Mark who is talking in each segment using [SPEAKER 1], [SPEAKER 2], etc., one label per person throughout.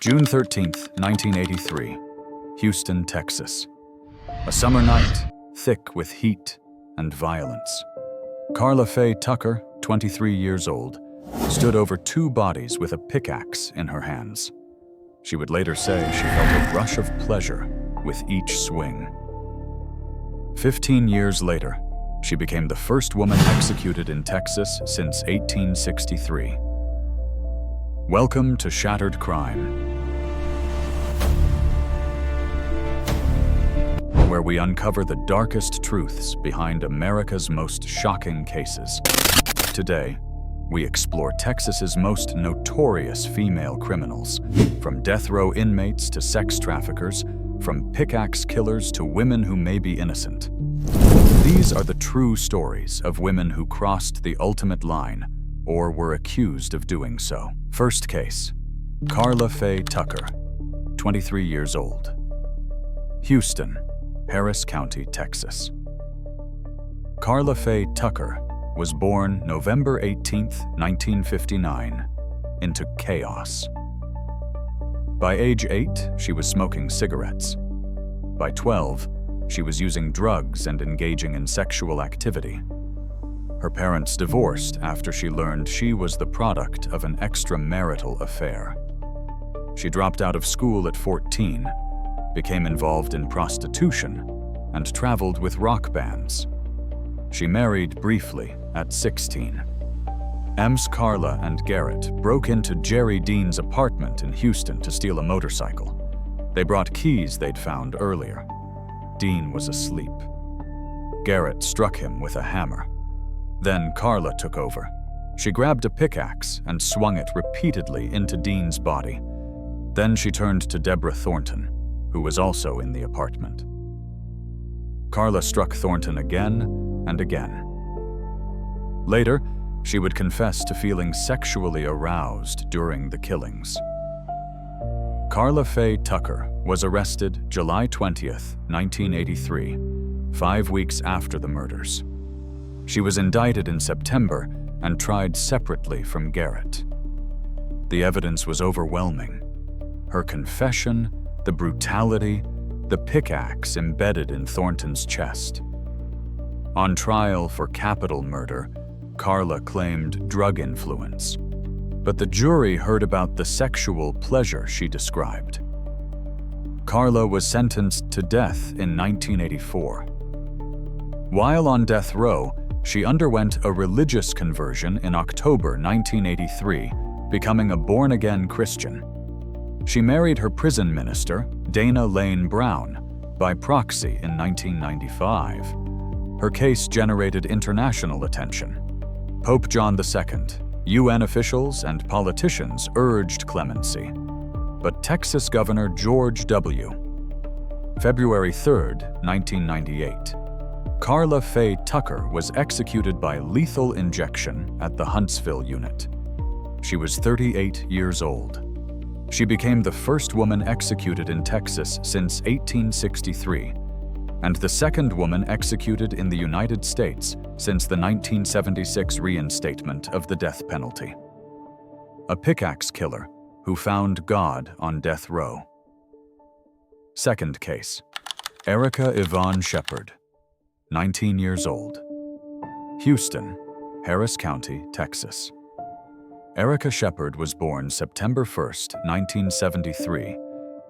[SPEAKER 1] June 13th, 1983, Houston, Texas. A summer night, thick with heat and violence. Karla Faye Tucker, 23 years old, stood over two bodies with a pickaxe in her hands. She would later say she felt a rush of pleasure with each swing. 15 years later, she became the first woman executed in Texas since 1863. Welcome to Shattered Crime, where we uncover the darkest truths behind America's most shocking cases. Today, we explore Texas's most notorious female criminals, from death row inmates to sex traffickers, from pickaxe killers to women who may be innocent. These are the true stories of women who crossed the ultimate line or were accused of doing so. First case, Karla Faye Tucker, 23 years old. Houston, Harris County, Texas. Karla Faye Tucker was born November 18, 1959, into chaos. By age 8, she was smoking cigarettes. By 12, she was using drugs and engaging in sexual activity. Her parents divorced after she learned she was the product of an extramarital affair. She dropped out of school at 14, became involved in prostitution, and traveled with rock bands. She married briefly at 16. Ems, Karla, and Garrett broke into Jerry Dean's apartment in Houston to steal a motorcycle. They brought keys they'd found earlier. Dean was asleep. Garrett struck him with a hammer. Then Karla took over. She grabbed a pickaxe and swung it repeatedly into Dean's body. Then she turned to Deborah Thornton, who was also in the apartment. Karla struck Thornton again and again. Later, she would confess to feeling sexually aroused during the killings. Karla Faye Tucker was arrested July 20th, 1983, 5 weeks after the murders. She was indicted in September and tried separately from Garrett. The evidence was overwhelming. Her confession, the brutality, the pickaxe embedded in Thornton's chest. On trial for capital murder, Karla claimed drug influence, but the jury heard about the sexual pleasure she described. Karla was sentenced to death in 1984. While on death row, she underwent a religious conversion in October 1983, becoming a born-again Christian. She married her prison minister, Dana Lane Brown, by proxy in 1995. Her case generated international attention. Pope John II, UN officials, and politicians urged clemency. But Texas Governor George W. February 3, 1998. Karla Faye Tucker was executed by lethal injection at the Huntsville unit. She was 38 years old. She became the first woman executed in Texas since 1863, and the second woman executed in the United States since the 1976 reinstatement of the death penalty. A pickaxe killer who found God on death row. Second case, Erica Yvonne Sheppard, 19 years old. Houston, Harris County, Texas. Erica Sheppard was born September 1, 1973,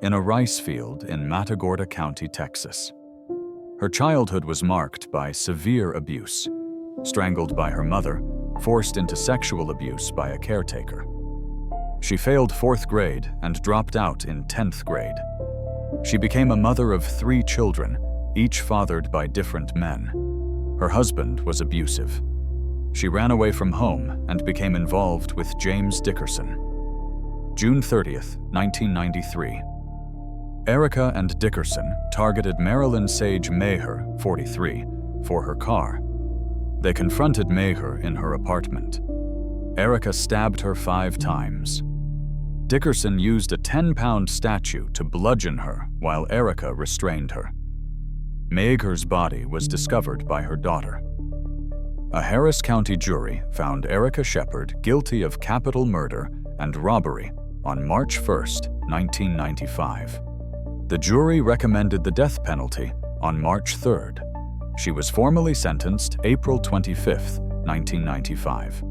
[SPEAKER 1] in a rice field in Matagorda County, Texas. Her childhood was marked by severe abuse, strangled by her mother, forced into sexual abuse by a caretaker. She failed 4th grade and dropped out in 10th grade. She became a mother of 3 children, each fathered by different men. Her husband was abusive. She ran away from home and became involved with James Dickerson. June 30th, 1993. Erica and Dickerson targeted Marilyn Sage Maher, 43, for her car. They confronted Maher in her apartment. Erica stabbed her 5 times. Dickerson used a 10-pound statue to bludgeon her while Erica restrained her. Maher's body was discovered by her daughter. A Harris County jury found Erica Sheppard guilty of capital murder and robbery on March 1st, 1995. The jury recommended the death penalty on March 3rd. She was formally sentenced April 25th, 1995.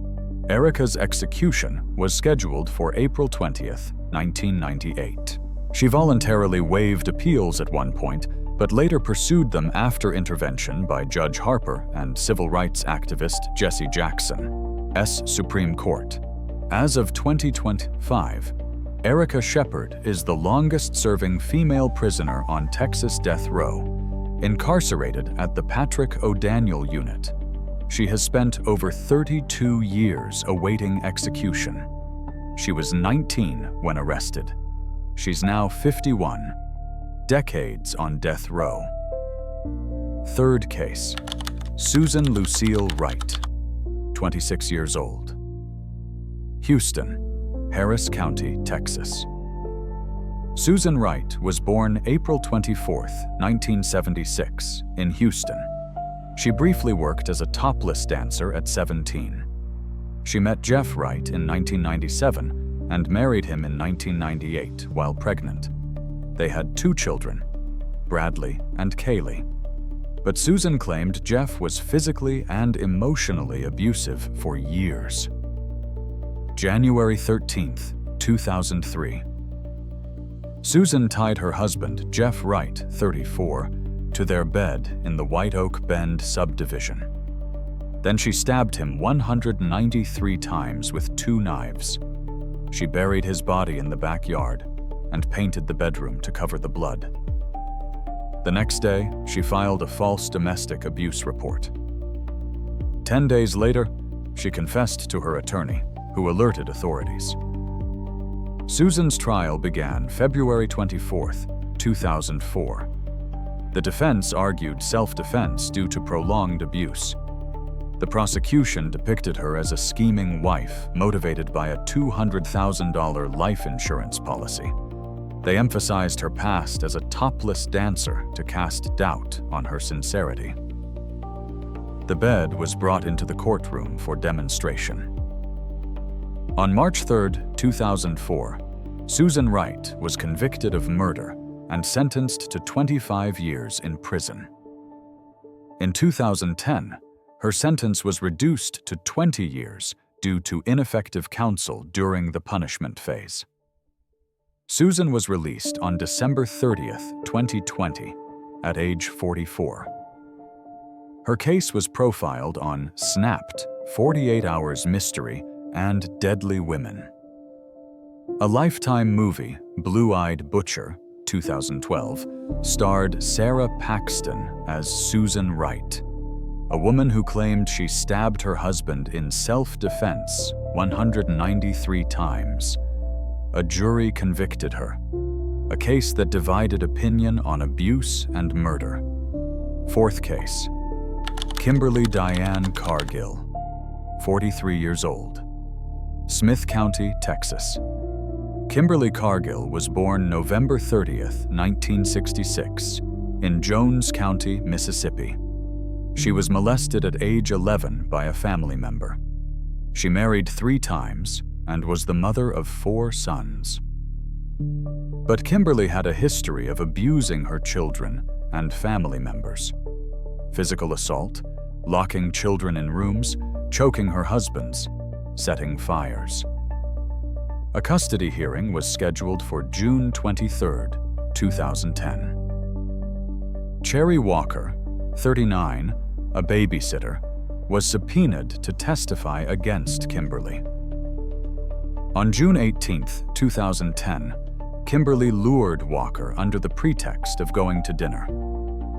[SPEAKER 1] Erica's execution was scheduled for April 20th, 1998. She voluntarily waived appeals at one point, but later pursued them after intervention by Judge Harper and civil rights activist Jesse Jackson, S. Supreme Court. As of 2025, Erica Sheppard is the longest-serving female prisoner on Texas death row, incarcerated at the Patrick O'Daniel Unit. She has spent over 32 years awaiting execution. She was 19 when arrested. She's now 51, decades on death row. Third case, Susan Lucille Wright, 26 years old. Houston, Harris County, Texas. Susan Wright was born April 24, 1976, in Houston. She briefly worked as a topless dancer at 17. She met Jeff Wright in 1997 and married him in 1998 while pregnant. They had 2 children, Bradley and Kaylee. But Susan claimed Jeff was physically and emotionally abusive for years. January 13, 2003. Susan tied her husband, Jeff Wright, 34, to their bed in the White Oak Bend subdivision. Then she stabbed him 193 times with 2 knives. She buried his body in the backyard and painted the bedroom to cover the blood. The next day, she filed a false domestic abuse report. 10 days later, she confessed to her attorney, who alerted authorities. Susan's trial began February 24, 2004. The defense argued self-defense due to prolonged abuse. The prosecution depicted her as a scheming wife motivated by a $200,000 life insurance policy. They emphasized her past as a topless dancer to cast doubt on her sincerity. The bed was brought into the courtroom for demonstration. On March 3, 2004, Susan Wright was convicted of murder and sentenced to 25 years in prison. In 2010, her sentence was reduced to 20 years due to ineffective counsel during the punishment phase. Susan was released on December 30, 2020, at age 44. Her case was profiled on Snapped, 48 Hours Mystery, and Deadly Women. A Lifetime movie, Blue-Eyed Butcher, 2012, starred Sarah Paxton as Susan Wright, a woman who claimed she stabbed her husband in self-defense 193 times. A jury convicted her, a case that divided opinion on abuse and murder. Fourth case, Kimberly Diane Cargill, 43 years old. Smith County, Texas. Kimberly Cargill was born November 30, 1966, in Jones County, Mississippi. She was molested at age 11 by a family member. She married 3 times and was the mother of 4 sons. But Kimberly had a history of abusing her children and family members. Physical assault, locking children in rooms, choking her husbands, setting fires. A custody hearing was scheduled for June 23, 2010. Cherry Walker, 39, a babysitter, was subpoenaed to testify against Kimberly. On June 18, 2010, Kimberly lured Walker under the pretext of going to dinner.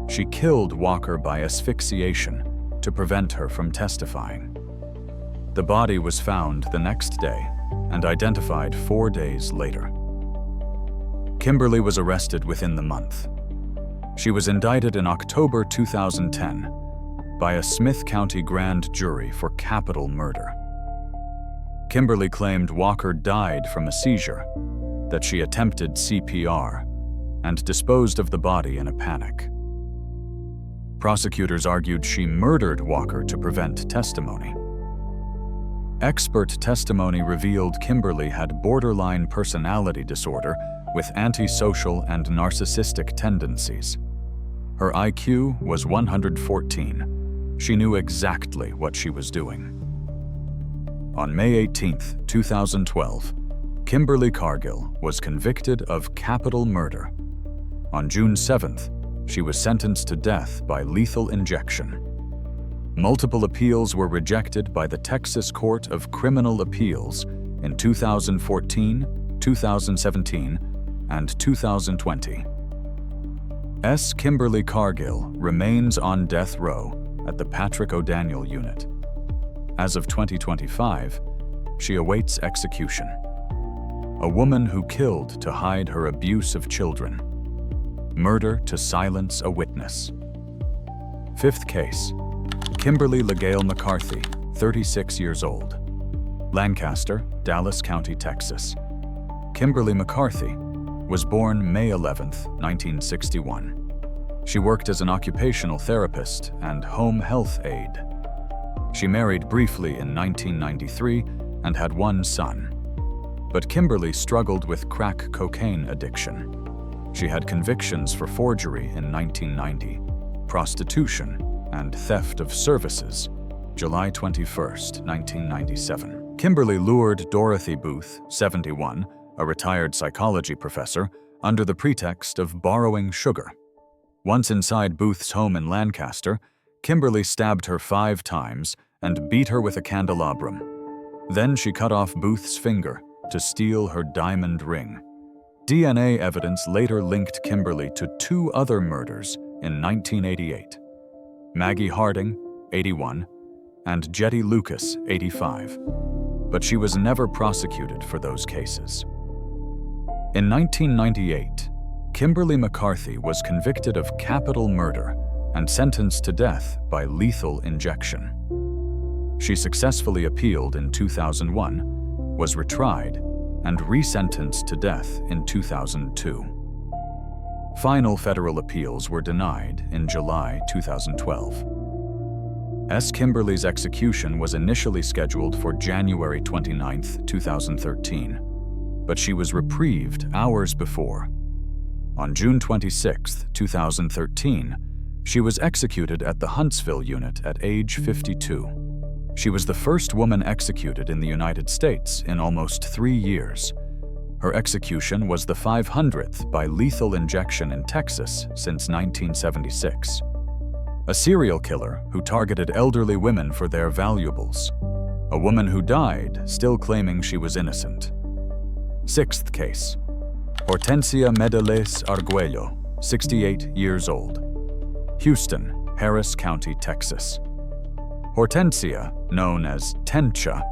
[SPEAKER 1] She killed Walker by asphyxiation to prevent her from testifying. The body was found the next day and identified 4 days later. Kimberly was arrested within the month. She was indicted in October 2010 by a Smith County grand jury for capital murder. Kimberly claimed Walker died from a seizure, that she attempted CPR, and disposed of the body in a panic. Prosecutors argued she murdered Walker to prevent testimony. Expert testimony revealed Kimberly had borderline personality disorder with antisocial and narcissistic tendencies. Her IQ was 114. She knew exactly what she was doing. On May 18, 2012, Kimberly Cargill was convicted of capital murder. On June 7th, she was sentenced to death by lethal injection. Multiple appeals were rejected by the Texas Court of Criminal Appeals in 2014, 2017, and 2020. Kimberly Cargill remains on death row at the Patrick O'Daniel unit. As of 2025, she awaits execution. A woman who killed to hide her abuse of children. Murder to silence a witness. Fifth case, Kimberly LaGayle McCarthy, 36 years old. Lancaster, Dallas County, Texas. Kimberly McCarthy was born May 11, 1961. She worked as an occupational therapist and home health aide. She married briefly in 1993 and had one son. But Kimberly struggled with crack cocaine addiction. She had convictions for forgery in 1990, prostitution, and theft of services, July 21, 1997. Kimberly lured Dorothy Booth, 71, a retired psychology professor, under the pretext of borrowing sugar. Once inside Booth's home in Lancaster, Kimberly stabbed her 5 times and beat her with a candelabrum. Then she cut off Booth's finger to steal her diamond ring. DNA evidence later linked Kimberly to 2 other murders in 1988. Maggie Harding, 81, and Jetty Lucas, 85. But she was never prosecuted for those cases. In 1998, Kimberly McCarthy was convicted of capital murder and sentenced to death by lethal injection. She successfully appealed in 2001, was retried, and resentenced to death in 2002. Final federal appeals were denied in July 2012. Kimberly's execution was initially scheduled for January 29, 2013, but she was reprieved hours before. On June 26, 2013, she was executed at the Huntsville unit at age 52. She was the first woman executed in the United States in almost 3 years. Her execution was the 500th by lethal injection in Texas since 1976. A serial killer who targeted elderly women for their valuables. A woman who died still claiming she was innocent. Sixth case, Hortencia Medeles-Arguello, 68 years old. Houston, Harris County, Texas. Hortencia, known as Tencha,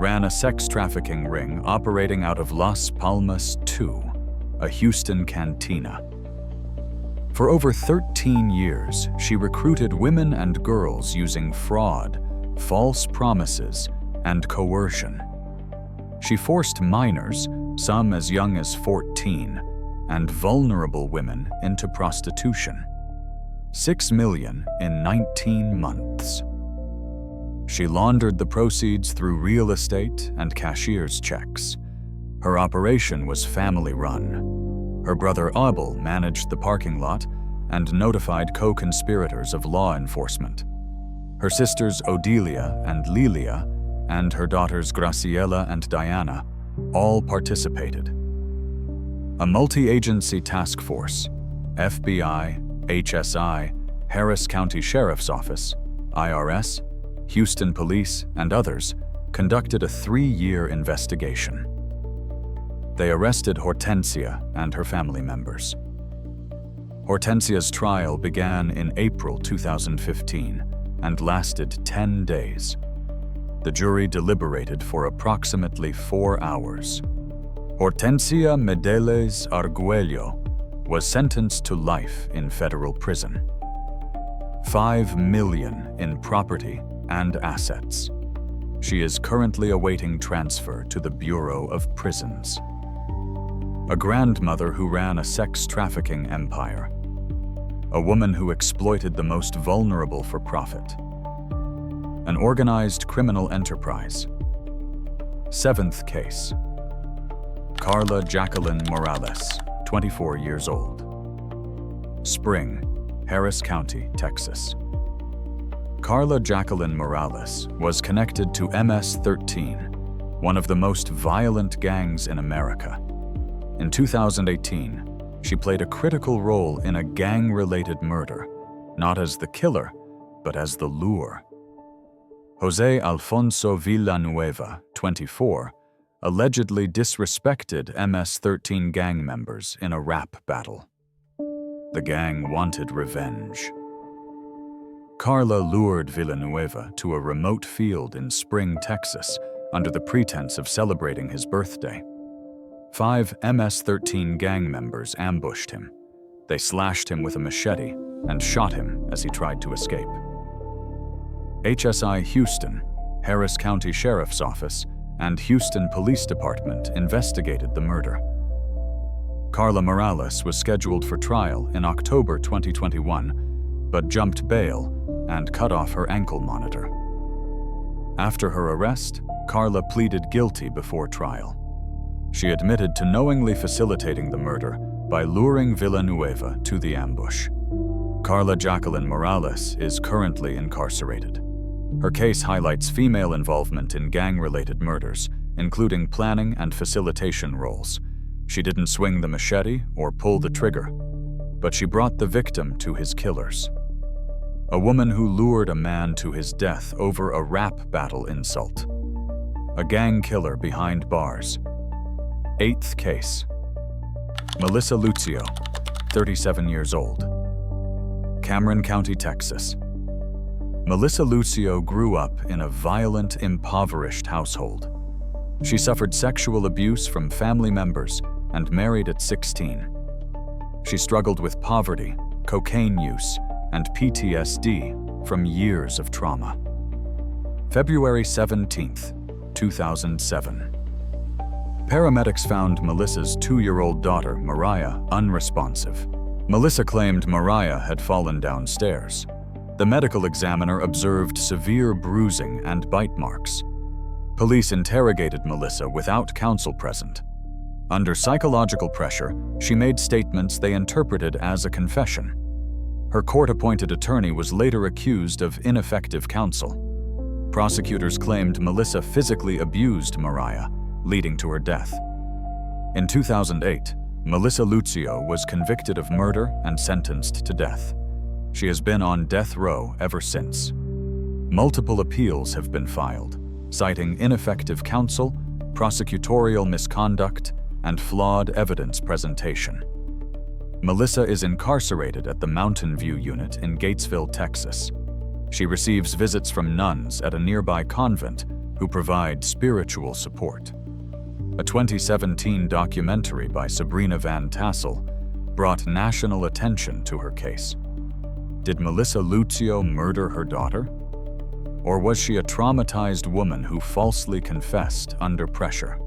[SPEAKER 1] ran a sex trafficking ring operating out of Las Palmas II, a Houston cantina. For over 13 years, she recruited women and girls using fraud, false promises, and coercion. She forced minors, some as young as 14, and vulnerable women into prostitution. $6 million in 19 months. She laundered the proceeds through real estate and cashier's checks. Her operation was family-run. Her brother Abel managed the parking lot and notified co-conspirators of law enforcement. Her sisters Odelia and Lilia and her daughters Graciela and Diana all participated. A multi-agency task force, FBI, HSI, Harris County Sheriff's Office, IRS, Houston Police, and others, conducted a 3-year investigation. They arrested Hortencia and her family members. Hortencia's trial began in April 2015 and lasted 10 days. The jury deliberated for approximately 4 hours. Hortencia Medeles-Arguello was sentenced to life in federal prison. $5 million in property and assets. She is currently awaiting transfer to the Bureau of Prisons. A grandmother who ran a sex trafficking empire. A woman who exploited the most vulnerable for profit. An organized criminal enterprise. 7th case. Karla Jackelin Morales, 24 years old. Spring, Harris County, Texas. Karla Jackelin Morales was connected to MS-13, one of the most violent gangs in America. In 2018, she played a critical role in a gang-related murder, not as the killer, but as the lure. Jose Alfonso Villanueva, 24, allegedly disrespected MS-13 gang members in a rap battle. The gang wanted revenge. Karla lured Villanueva to a remote field in Spring, Texas, under the pretense of celebrating his birthday. 5 MS-13 gang members ambushed him. They slashed him with a machete and shot him as he tried to escape. HSI Houston, Harris County Sheriff's Office, and Houston Police Department investigated the murder. Karla Morales was scheduled for trial in October 2021, but jumped bail and cut off her ankle monitor. After her arrest, Karla pleaded guilty before trial. She admitted to knowingly facilitating the murder by luring Villanueva to the ambush. Karla Jackelin Morales is currently incarcerated. Her case highlights female involvement in gang-related murders, including planning and facilitation roles. She didn't swing the machete or pull the trigger, but she brought the victim to his killers. A woman who lured a man to his death over a rap battle insult. A gang killer behind bars. 8th case. Melissa Lucio, 37 years old. Cameron County, Texas. Melissa Lucio grew up in a violent, impoverished household. She suffered sexual abuse from family members and married at 16. She struggled with poverty, cocaine use, and PTSD from years of trauma. February 17, 2007. Paramedics found Melissa's 2-year-old daughter, Mariah, unresponsive. Melissa claimed Mariah had fallen downstairs. The medical examiner observed severe bruising and bite marks. Police interrogated Melissa without counsel present. Under psychological pressure, she made statements they interpreted as a confession. Her court-appointed attorney was later accused of ineffective counsel. Prosecutors claimed Melissa physically abused Mariah, leading to her death. In 2008, Melissa Lucio was convicted of murder and sentenced to death. She has been on death row ever since. Multiple appeals have been filed, citing ineffective counsel, prosecutorial misconduct, and flawed evidence presentation. Melissa is incarcerated at the Mountain View Unit in Gatesville, Texas. She receives visits from nuns at a nearby convent who provide spiritual support. A 2017 documentary by Sabrina Van Tassel brought national attention to her case. Did Melissa Lucio murder her daughter? Or was she a traumatized woman who falsely confessed under pressure?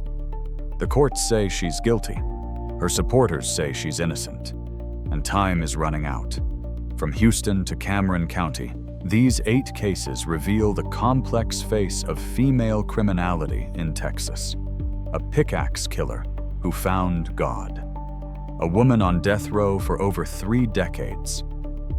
[SPEAKER 1] The courts say she's guilty. Her supporters say she's innocent. And time is running out. From Houston to Cameron County, these 8 cases reveal the complex face of female criminality in Texas. A pickaxe killer who found God. A woman on death row for over 3 decades.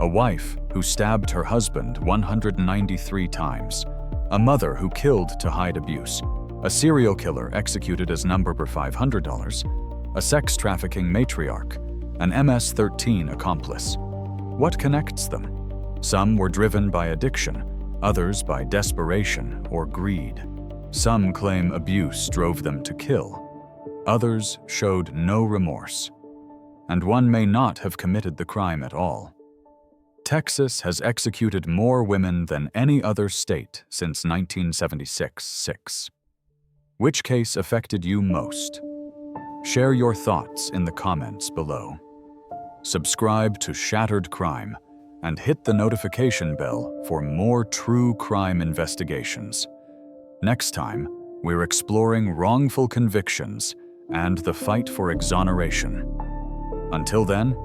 [SPEAKER 1] A wife who stabbed her husband 193 times. A mother who killed to hide abuse. A serial killer executed as number $500. A sex trafficking matriarch. An MS-13 accomplice. What connects them? Some were driven by addiction, others by desperation or greed. Some claim abuse drove them to kill. Others showed no remorse. And one may not have committed the crime at all. Texas has executed more women than any other state since 1976. Which case affected you most? Share your thoughts in the comments below. Subscribe to Shattered Crime and hit the notification bell for more true crime investigations. Next time, we're exploring wrongful convictions and the fight for exoneration. Until then,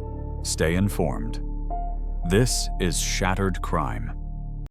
[SPEAKER 1] stay informed. This is Shattered Crime.